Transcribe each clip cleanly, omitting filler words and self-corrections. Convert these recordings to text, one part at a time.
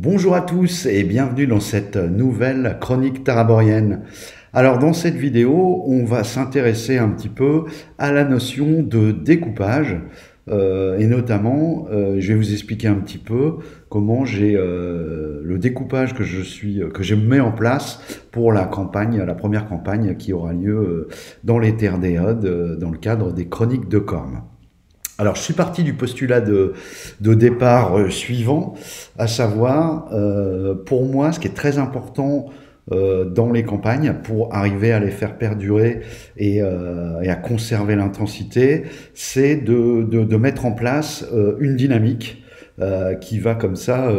Bonjour à tous et bienvenue dans cette nouvelle chronique taraborienne. Alors dans cette vidéo, on va s'intéresser un petit peu à la notion de découpage et notamment je vais vous expliquer un petit peu comment j'ai le découpage que je mets en place pour la première campagne qui aura lieu dans les Terres d'Éode dans le cadre des chroniques de Corme. Alors, je suis parti du postulat de départ suivant, à savoir, pour moi, ce qui est très important dans les campagnes, pour arriver à les faire perdurer et à conserver l'intensité, c'est de mettre en place une dynamique qui va comme ça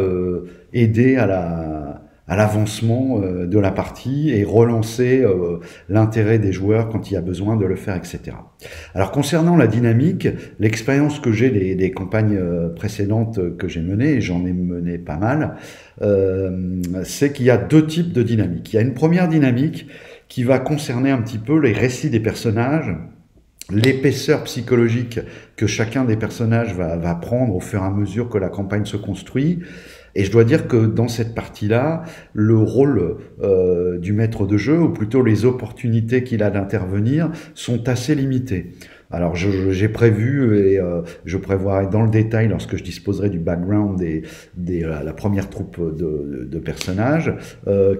aider à l'avancement de la partie et relancer l'intérêt des joueurs quand il y a besoin de le faire, etc. Alors concernant la dynamique, l'expérience que j'ai des campagnes précédentes que j'ai menées, et j'en ai mené pas mal, c'est qu'il y a deux types de dynamique. Il y a une première dynamique qui va concerner un petit peu les récits des personnages, l'épaisseur psychologique que chacun des personnages va prendre au fur et à mesure que la campagne se construit. Et je dois dire que dans cette partie-là, le rôle du maître de jeu, ou plutôt les opportunités qu'il a d'intervenir, sont assez limitées. Alors j'ai prévu et je prévoirai dans le détail lorsque je disposerai du background la première troupe de personnages,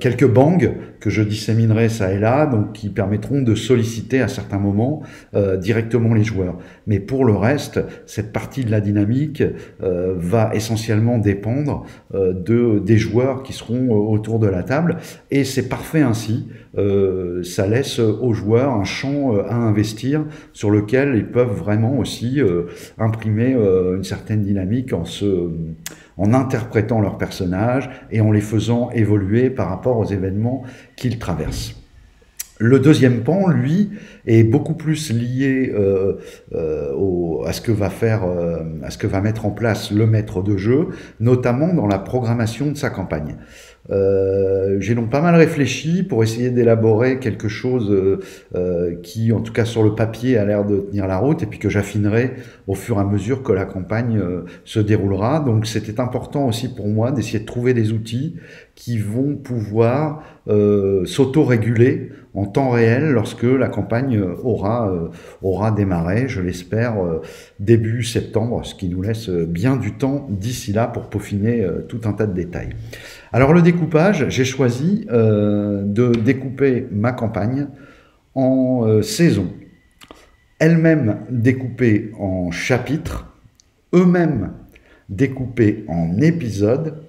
quelques bangs que je disséminerai ça et là, donc qui permettront de solliciter à certains moments directement les joueurs. Mais pour le reste, cette partie de la dynamique va essentiellement dépendre des joueurs qui seront autour de la table, et c'est parfait ainsi. Ça laisse aux joueurs un champ à investir sur lequel ils peuvent vraiment aussi imprimer une certaine dynamique en interprétant leurs personnages et en les faisant évoluer par rapport aux événements qu'ils traversent. Le deuxième pan, lui, est beaucoup plus lié à ce que va mettre en place le maître de jeu, notamment dans la programmation de sa campagne. J'ai donc pas mal réfléchi pour essayer d'élaborer quelque chose qui, en tout cas sur le papier, a l'air de tenir la route, et puis que j'affinerai au fur et à mesure que la campagne se déroulera. Donc c'était important aussi pour moi d'essayer de trouver des outils qui vont pouvoir s'auto-réguler en temps réel lorsque la campagne aura démarré, je l'espère, début septembre, ce qui nous laisse bien du temps d'ici là pour peaufiner tout un tas de détails. Alors le découpage, j'ai choisi de découper ma campagne en saisons, elles-mêmes découpées en chapitres, eux-mêmes découpés en épisodes,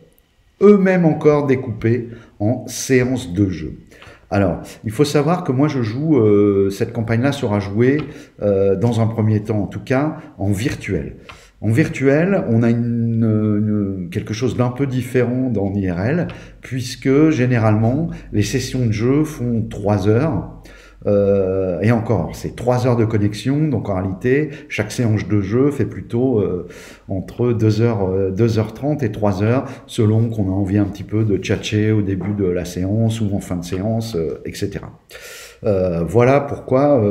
eux-mêmes encore découpés en séances de jeu. Alors, il faut savoir que moi je joue, cette campagne-là sera jouée dans un premier temps en tout cas en virtuel. En virtuel, on a quelque chose d'un peu différent dans l'IRL, puisque généralement les sessions de jeu font 3 heures. Et encore, c'est 3 heures de connexion, donc en réalité, chaque séance de jeu fait plutôt entre 2h30 et 3 heures, selon qu'on a envie un petit peu de tchatcher au début de la séance ou en fin de séance, etc. Voilà pourquoi,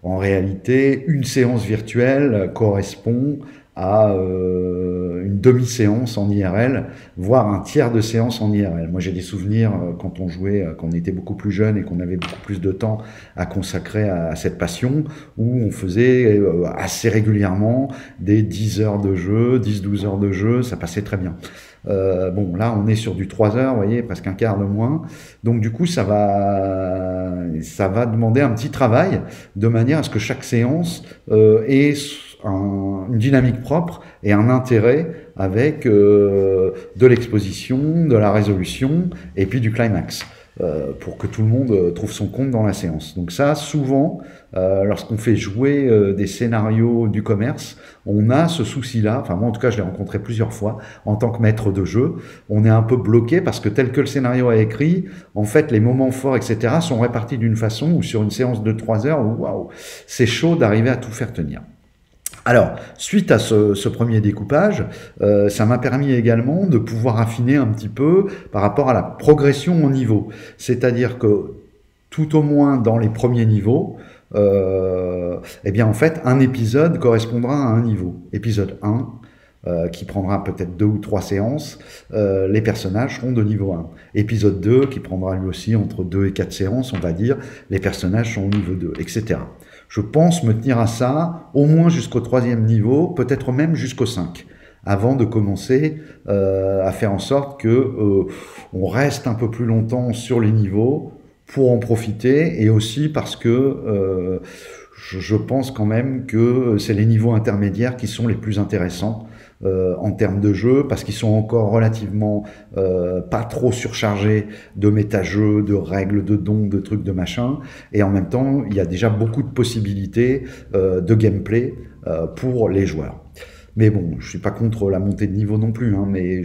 en réalité, une séance virtuelle correspond à une demi-séance en IRL, voire un tiers de séance en IRL. Moi, j'ai des souvenirs quand on jouait, quand on était beaucoup plus jeune et qu'on avait beaucoup plus de temps à consacrer à cette passion, où on faisait assez régulièrement des 10 heures de jeu, 10-12 heures de jeu, ça passait très bien. Bon, là, on est sur du 3 heures, vous voyez, presque un quart de moins. Donc, du coup, ça va demander un petit travail de manière à ce que chaque séance ait une dynamique propre et un intérêt avec de l'exposition, de la résolution et puis du climax. Pour que tout le monde trouve son compte dans la séance. Donc ça, souvent, lorsqu'on fait jouer des scénarios du commerce, on a ce souci-là, enfin moi en tout cas je l'ai rencontré plusieurs fois, en tant que maître de jeu, on est un peu bloqué parce que tel que le scénario est écrit, en fait les moments forts, etc. sont répartis d'une façon où sur une séance de 3 heures, waouh, c'est chaud d'arriver à tout faire tenir. Alors, suite à ce premier découpage, ça m'a permis également de pouvoir affiner un petit peu par rapport à la progression au niveau. C'est-à-dire que, tout au moins dans les premiers niveaux, eh bien en fait, un épisode correspondra à un niveau. Épisode 1, qui prendra peut-être 2 ou 3 séances, les personnages seront de niveau 1. Épisode 2, qui prendra lui aussi entre 2 et 4 séances, on va dire, les personnages sont au niveau 2, etc. Je pense me tenir à ça, au moins jusqu'au 3e niveau, peut-être même jusqu'au 5, avant de commencer à faire en sorte que on reste un peu plus longtemps sur les niveaux pour en profiter, et aussi parce que je pense quand même que c'est les niveaux intermédiaires qui sont les plus intéressants en termes de jeu, parce qu'ils sont encore relativement pas trop surchargés de méta-jeux, de règles, de dons, de trucs, de machin, et en même temps, il y a déjà beaucoup de possibilités de gameplay pour les joueurs. Mais bon, je suis pas contre la montée de niveau non plus, hein, mais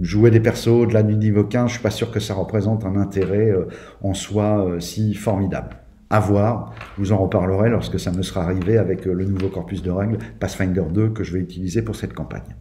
jouer des persos au-delà du niveau 15, je suis pas sûr que ça représente un intérêt en soi si formidable. À voir, je vous en reparlerai lorsque ça me sera arrivé avec le nouveau corpus de règles Pathfinder 2 que je vais utiliser pour cette campagne.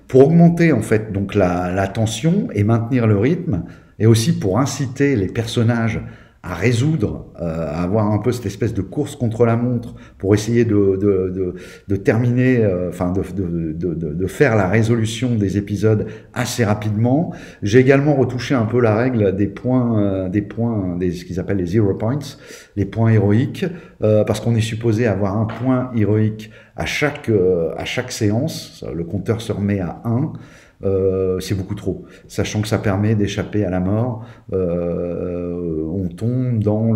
Pour augmenter en fait donc la tension et maintenir le rythme, et aussi pour inciter les personnages à résoudre, à avoir un peu cette espèce de course contre la montre pour essayer de terminer, enfin de faire la résolution des épisodes assez rapidement. J'ai également retouché un peu la règle des points, ce qu'ils appellent les hero points, les points héroïques, parce qu'on est supposé avoir un point héroïque à chaque séance. Le compteur se remet à 1. C'est beaucoup trop, sachant que ça permet d'échapper à la mort. On tombe dans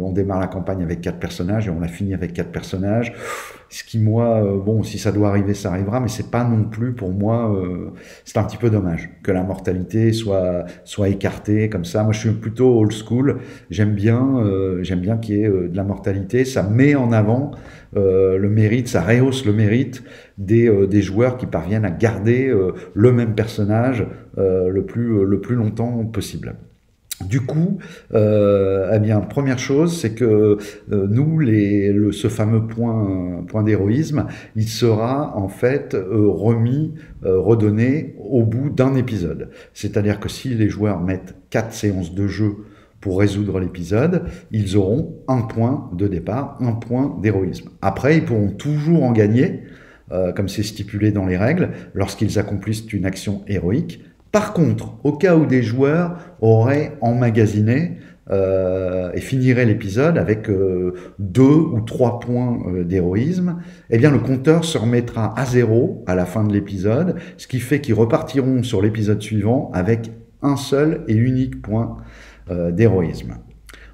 on démarre la campagne avec 4 personnages et on la finit avec 4 personnages. Ce qui, moi, bon, si ça doit arriver, ça arrivera, mais c'est pas non plus pour moi. C'est un petit peu dommage que la mortalité soit écartée comme ça. Moi, je suis plutôt old school. J'aime bien qu'il y ait de la mortalité. Ça met en avant le mérite, ça rehausse le mérite des joueurs qui parviennent à garder le même personnage le plus longtemps possible. Du coup, eh bien, première chose, c'est que nous, ce fameux point d'héroïsme, il sera en fait redonné au bout d'un épisode. C'est-à-dire que si les joueurs mettent 4 séances de jeu pour résoudre l'épisode, ils auront un point de départ, un point d'héroïsme. Après, ils pourront toujours en gagner, comme c'est stipulé dans les règles, lorsqu'ils accomplissent une action héroïque. Par contre, au cas où des joueurs auraient emmagasiné et finiraient l'épisode avec 2 ou 3 points d'héroïsme, eh bien le compteur se remettra à 0 à la fin de l'épisode, ce qui fait qu'ils repartiront sur l'épisode suivant avec un seul et unique point d'héroïsme.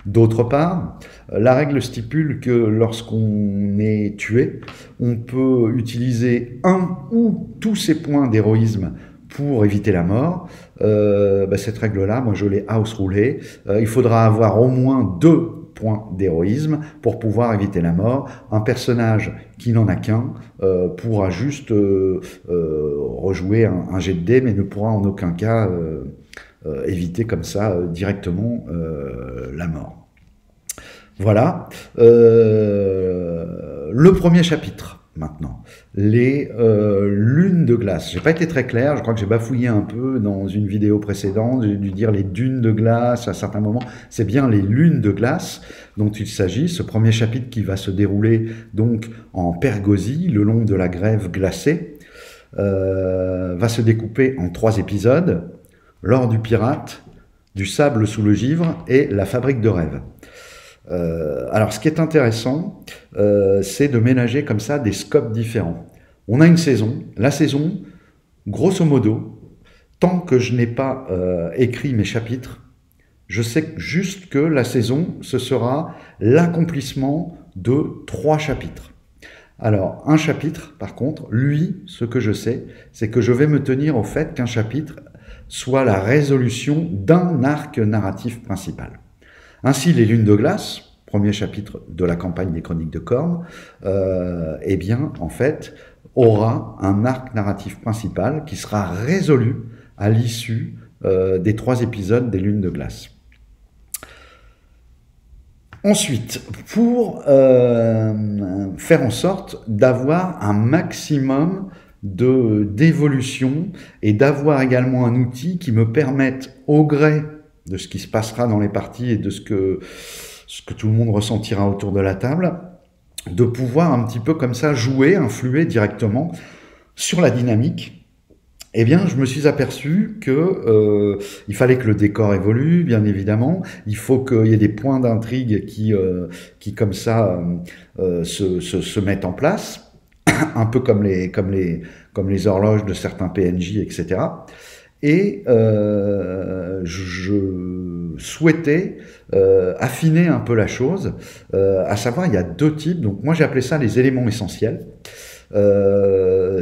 D'autre part, la règle stipule que lorsqu'on est tué, on peut utiliser un ou tous ces points d'héroïsme pour éviter la mort. Cette règle-là, moi je l'ai house rulée. Il faudra avoir au moins 2 points d'héroïsme pour pouvoir éviter la mort. Un personnage qui n'en a qu'un pourra juste rejouer un jet de dés, mais ne pourra en aucun cas éviter comme ça directement la mort. Voilà. Le premier chapitre. Maintenant, les lunes de glace. J'ai pas été très clair, je crois que j'ai bafouillé un peu dans une vidéo précédente, j'ai dû dire les dunes de glace à certains moments. C'est bien les lunes de glace dont il s'agit, ce premier chapitre qui va se dérouler donc en Pergosie, le long de la grève glacée, va se découper en 3 épisodes, l'or du pirate, du sable sous le givre et la fabrique de rêves. Alors, ce qui est intéressant, c'est de ménager comme ça des scopes différents. On a une saison. La saison, grosso modo, tant que je n'ai pas écrit mes chapitres, je sais juste que la saison, ce sera l'accomplissement de 3 chapitres. Alors, un chapitre, par contre, lui, ce que je sais, c'est que je vais me tenir au fait qu'un chapitre soit la résolution d'un arc narratif principal. Ainsi, les lunes de glace, premier chapitre de la campagne des Chroniques de Corne, eh bien, en fait, aura un arc narratif principal qui sera résolu à l'issue des 3 épisodes des lunes de glace. Ensuite, pour faire en sorte d'avoir un maximum d'évolution et d'avoir également un outil qui me permette, au gré de ce qui se passera dans les parties et de ce que tout le monde ressentira autour de la table, de pouvoir un petit peu comme ça jouer, influer directement sur la dynamique. Eh bien, je me suis aperçu que il fallait que le décor évolue, bien évidemment. Il faut qu'il y ait des points d'intrigue qui comme ça se mettent en place, un peu comme les horloges de certains PNJ, etc. Et je souhaitais affiner un peu la chose, à savoir il y a deux types. Donc moi j'ai appelé ça les éléments essentiels.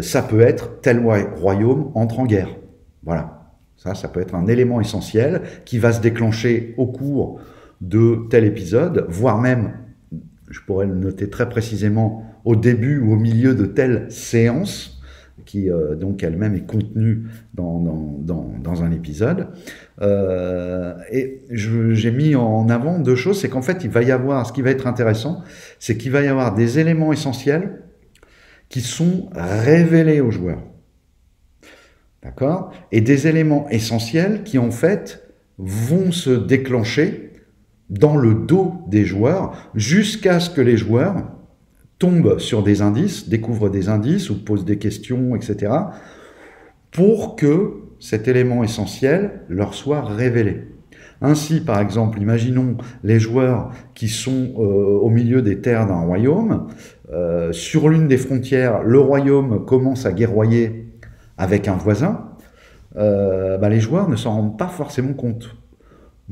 Ça peut être tel royaume entre en guerre. Voilà. Ça peut être un élément essentiel qui va se déclencher au cours de tel épisode, voire même, je pourrais le noter très précisément, au début ou au milieu de telle séance, qui donc elle-même est contenue dans un épisode. Et j'ai mis en avant deux choses, c'est qu'en fait, il va y avoir, ce qui va être intéressant, c'est qu'il va y avoir des éléments essentiels qui sont révélés aux joueurs. D'accord ? Et des éléments essentiels qui, en fait, vont se déclencher dans le dos des joueurs jusqu'à ce que les joueurs tombent sur des indices, découvrent des indices ou posent des questions, etc., pour que cet élément essentiel leur soit révélé. Ainsi, par exemple, imaginons les joueurs qui sont au milieu des terres d'un royaume. Sur l'une des frontières, le royaume commence à guerroyer avec un voisin. Les joueurs ne s'en rendent pas forcément compte.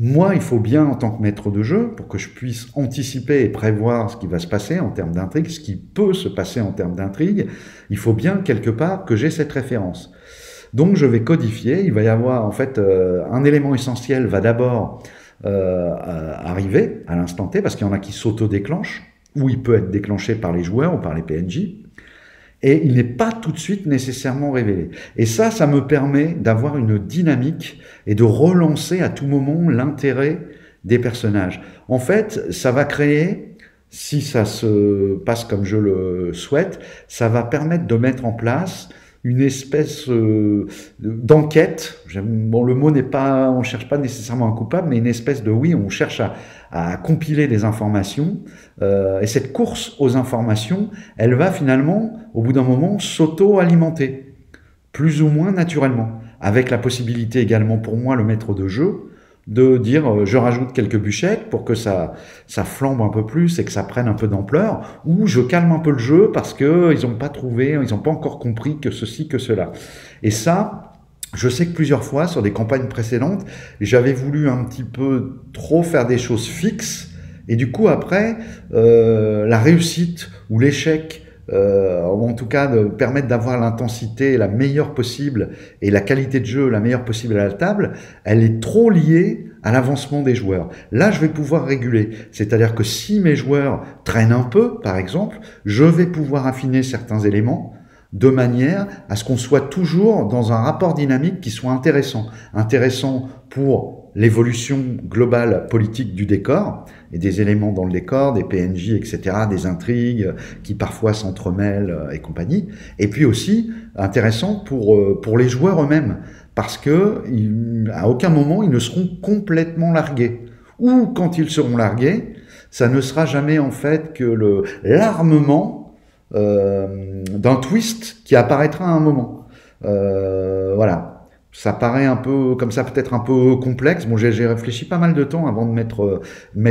Moi, il faut bien, en tant que maître de jeu, pour que je puisse anticiper et prévoir ce qui va se passer en termes d'intrigue, ce qui peut se passer en termes d'intrigue, il faut bien, quelque part, que j'ai cette référence. Donc, je vais codifier. Il va y avoir, en fait, un élément essentiel va d'abord arriver à l'instant T, parce qu'il y en a qui s'auto-déclenchent, ou il peut être déclenché par les joueurs ou par les PNJ, et il n'est pas tout de suite nécessairement révélé. Et ça me permet d'avoir une dynamique et de relancer à tout moment l'intérêt des personnages. En fait, ça va créer, si ça se passe comme je le souhaite, ça va permettre de mettre en place une espèce d'enquête. Bon, le mot n'est pas, on cherche pas nécessairement un coupable, mais une espèce de, oui, on cherche à compiler des informations, et cette course aux informations, elle va finalement, au bout d'un moment, s'auto-alimenter, plus ou moins naturellement, avec la possibilité également pour moi, le maître de jeu, de dire je rajoute quelques bûchettes pour que ça flambe un peu plus et que ça prenne un peu d'ampleur, ou je calme un peu le jeu parce que ils n'ont pas trouvé, ils n'ont pas encore compris que ceci, que cela. Et ça, je sais que plusieurs fois, sur des campagnes précédentes, j'avais voulu un petit peu trop faire des choses fixes, et du coup après, la réussite ou l'échec, ou en tout cas de permettre d'avoir l'intensité la meilleure possible et la qualité de jeu la meilleure possible à la table, elle est trop liée à l'avancement des joueurs. Là, je vais pouvoir réguler. C'est-à-dire que si mes joueurs traînent un peu, par exemple, je vais pouvoir affiner certains éléments de manière à ce qu'on soit toujours dans un rapport dynamique qui soit intéressant. Intéressant pour l'évolution globale politique du décor et des éléments dans le décor, des PNJ, etc., des intrigues qui parfois s'entremêlent et compagnie. Et puis aussi intéressant pour les joueurs eux-mêmes, parce que à aucun moment ils ne seront complètement largués. Ou quand ils seront largués, ça ne sera jamais en fait que l'armement d'un twist qui apparaîtra à un moment. Voilà. Ça paraît un peu, comme ça, peut-être un peu complexe. Bon, j'ai réfléchi pas mal de temps avant de mettre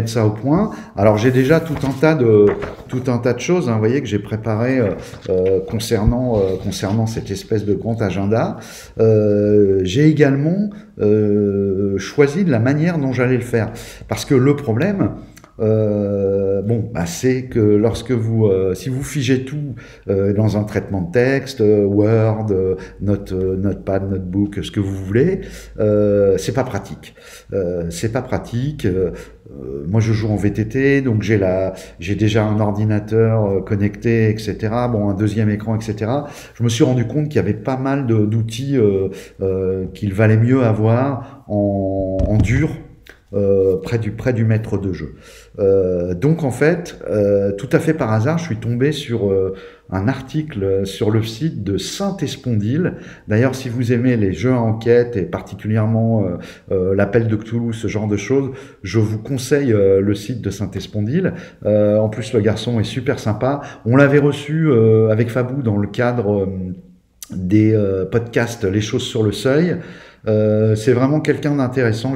ça au point. Alors, j'ai déjà tout un tas de choses, hein, vous voyez, que j'ai préparé concernant cette espèce de grand agenda. J'ai également choisi de la manière dont j'allais le faire. Parce que le problème, c'est que lorsque si vous figez tout dans un traitement de texte, Word, Notepad, Notebook, ce que vous voulez, c'est pas pratique. C'est pas pratique. Moi, je joue en VTT, donc j'ai déjà un ordinateur connecté, etc. Bon, un deuxième écran, etc. Je me suis rendu compte qu'il y avait pas mal d'outils qu'il valait mieux avoir en dur, près du maître de jeu. Donc en fait, tout à fait par hasard, je suis tombé sur un article sur le site de Saint-Espondile. D'ailleurs, si vous aimez les jeux à enquête et particulièrement l'appel de Cthulhu, ce genre de choses, je vous conseille le site de Saint-Espondile. En plus, le garçon est super sympa. On l'avait reçu avec Fabou dans le cadre des podcasts Les choses sur le seuil. C'est vraiment quelqu'un d'intéressant.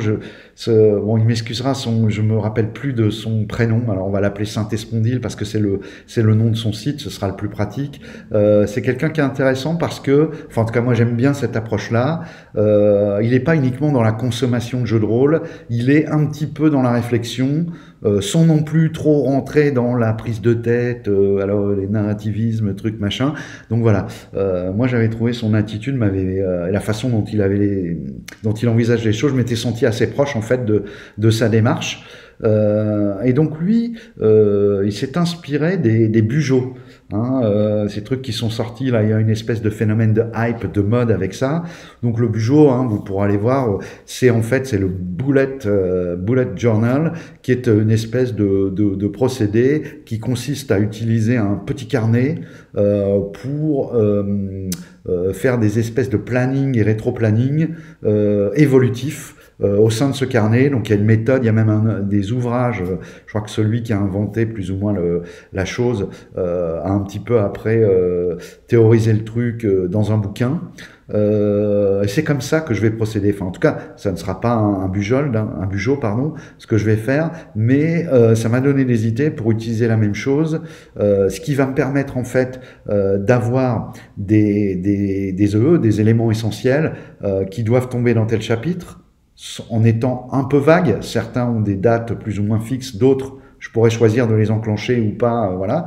Bon, il m'excusera, je me rappelle plus de son prénom. Alors on va l'appeler Saint-Espondile parce que c'est le nom de son site. Ce sera le plus pratique. C'est quelqu'un qui est intéressant parce que, enfin en tout cas moi j'aime bien cette approche-là. Il n'est pas uniquement dans la consommation de jeux de rôle. Il est un petit peu dans la réflexion. Sans non plus trop rentrer dans la prise de tête, alors les narrativismes, trucs, machin. Donc voilà, moi j'avais trouvé son attitude, la façon dont il envisage les choses, je m'étais senti assez proche en fait de sa démarche. Et donc lui, il s'est inspiré des Bugeaud. Ces trucs qui sont sortis, là, il y a une espèce de phénomène de hype, de mode avec ça. Donc le Bugeaud, vous pourrez aller voir, c'est le bullet journal, qui est une espèce de procédé qui consiste à utiliser un petit carnet pour faire des espèces de planning et rétro-planning évolutifs au sein de ce carnet. Donc il y a une méthode, il y a même des ouvrages, je crois que celui qui a inventé plus ou moins la chose a un petit peu après théorisé le truc dans un bouquin. Et c'est comme ça que je vais procéder. Enfin, en tout cas, ça ne sera pas un Bugeaud, pardon, ce que je vais faire, mais ça m'a donné des idées pour utiliser la même chose, ce qui va me permettre en fait d'avoir des EE, des éléments essentiels qui doivent tomber dans tel chapitre, en étant un peu vague. Certains ont des dates plus ou moins fixes, d'autres je pourrais choisir de les enclencher ou pas, voilà,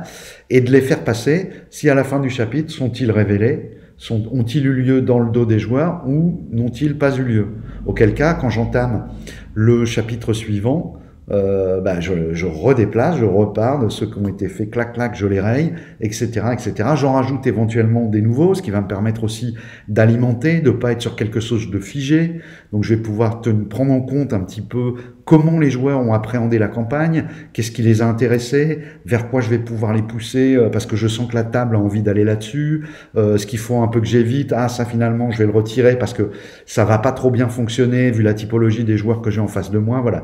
et de les faire passer. Si à la fin du chapitre, sont-ils révélés, ont-ils eu lieu dans le dos des joueurs ou n'ont-ils pas eu lieu? Auquel cas, quand j'entame le chapitre suivant, je redéplace, je repars de ceux qui ont été faits, clac, clac, je les raye, etc., etc. J'en rajoute éventuellement des nouveaux, ce qui va me permettre aussi d'alimenter, de pas être sur quelque chose de figé. Donc je vais pouvoir prendre en compte un petit peu comment les joueurs ont appréhendé la campagne, qu'est-ce qui les a intéressés, vers quoi je vais pouvoir les pousser, parce que je sens que la table a envie d'aller là-dessus, ce qu'il faut un peu que j'évite, ça finalement je vais le retirer parce que ça va pas trop bien fonctionner vu la typologie des joueurs que j'ai en face de moi, voilà.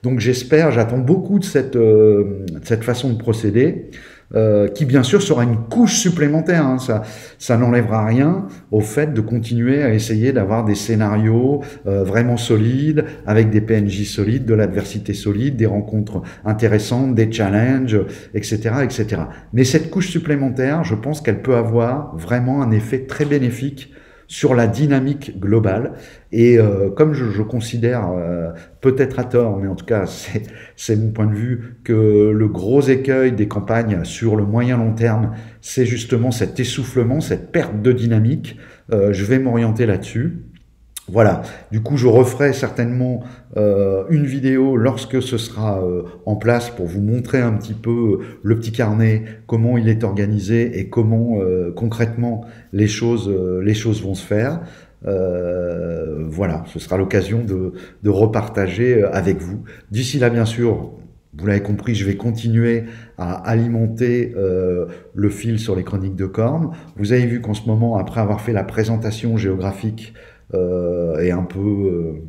Donc j'attends beaucoup de cette façon de procéder, qui bien sûr sera une couche supplémentaire. Ça n'enlèvera rien au fait de continuer à essayer d'avoir des scénarios vraiment solides, avec des PNJ solides, de l'adversité solide, des rencontres intéressantes, des challenges, etc., etc. Mais cette couche supplémentaire, je pense qu'elle peut avoir vraiment un effet très bénéfique sur la dynamique globale. Et comme je considère, peut-être à tort, mais en tout cas c'est mon point de vue, que le gros écueil des campagnes sur le moyen long terme, c'est justement cet essoufflement, cette perte de dynamique, je vais m'orienter là-dessus. Voilà, du coup je referai certainement une vidéo lorsque ce sera en place pour vous montrer un petit peu le petit carnet, comment il est organisé et comment concrètement les choses vont se faire. Voilà, ce sera l'occasion de repartager avec vous. D'ici là, bien sûr, vous l'avez compris, je vais continuer à alimenter le fil sur les chroniques de Khorne. Vous avez vu qu'en ce moment, après avoir fait la présentation géographique et un peu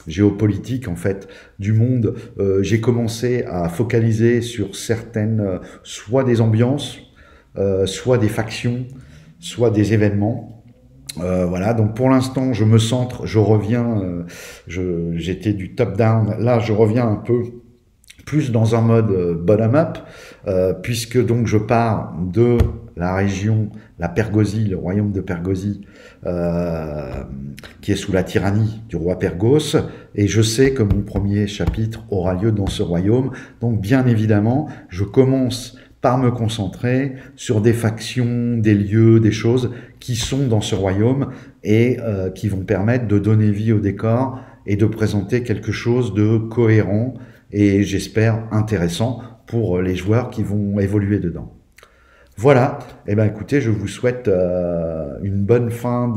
géopolitique en fait du monde, j'ai commencé à focaliser sur certaines, soit des ambiances, soit des factions, soit des événements. Voilà, donc pour l'instant je me centre, je reviens, j'étais du top-down, là je reviens un peu plus dans un mode bottom-up, puisque donc je pars de la région, la Pergosie, le royaume de Pergosie, qui est sous la tyrannie du roi Pergos, et je sais que mon premier chapitre aura lieu dans ce royaume, donc bien évidemment, je commence par me concentrer sur des factions, des lieux, des choses qui sont dans ce royaume et qui vont permettre de donner vie au décor et de présenter quelque chose de cohérent et j'espère intéressant pour les joueurs qui vont évoluer dedans. Voilà, et écoutez, je vous souhaite une bonne fin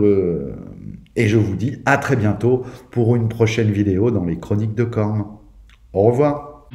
Et je vous dis à très bientôt pour une prochaine vidéo dans les Chroniques de Corne. Au revoir.